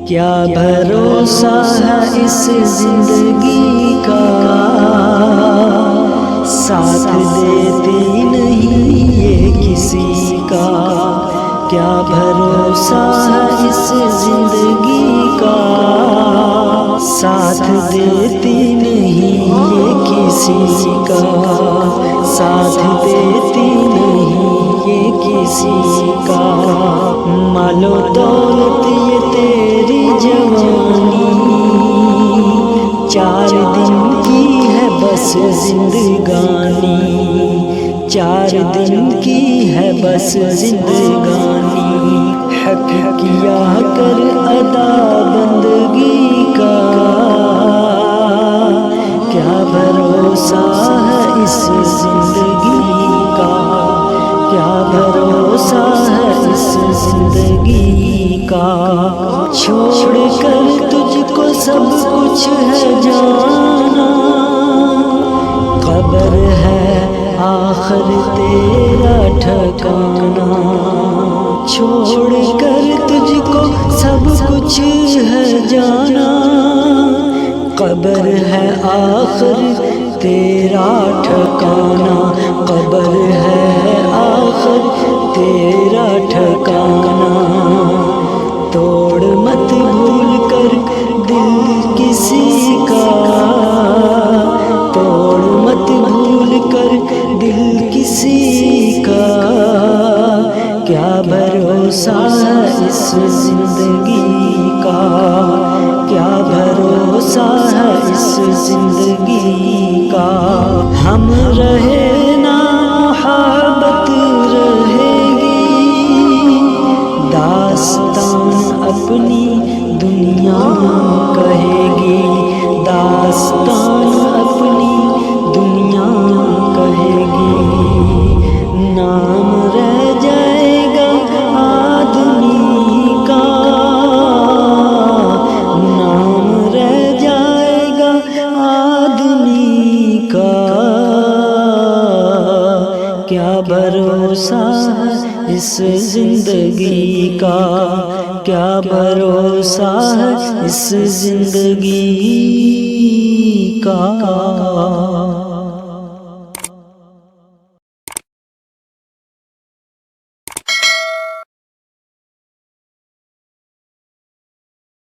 क्या भरोसा है इस जिंदगी का, साथ देती नहीं ये किसी का। क्या भरोसा है इस जिंदगी का, साथ देती नहीं ये किसी का, साथ देती नहीं ये किसी का। मालो दौलत ये तेरी जवानी, 4 दिन की है बस जिंदगानी, 4 दिन की है बस जिंदगानी। हक किया कर अदा बंदगी का, क्या भरोसा है इस जिंदगी का, क्या भरोसा है इस जिंदगी का। छोड़ कर तुझको सब कुछ है जाना, खबर है आखिर तेरा ठिकाना। छोड़ कर तुझको सब कुछ है जाना, कब्र है आखिर तेरा ठिकाना, कब्र है आखिर तेरा ठिकाना। तोड़ मत भूल कर दिल किसी का, तोड़ मत भूल कर दिल किसी का। क्या भरोसा है इस जिंदगी का, क्या भरोसा है इस जिंदगी का। हम रहे ना मोहब्बत रहेगी, दास्तान अपनी दुनिया कहेगी, दास्तान अपनी दुनिया कहेगी। नाम रह जाएगा आदमी का, नाम रह जाएगा आदमी का। क्या भरोसा है इस जिंदगी का, क्या भरोसा है इस जिंदगी का।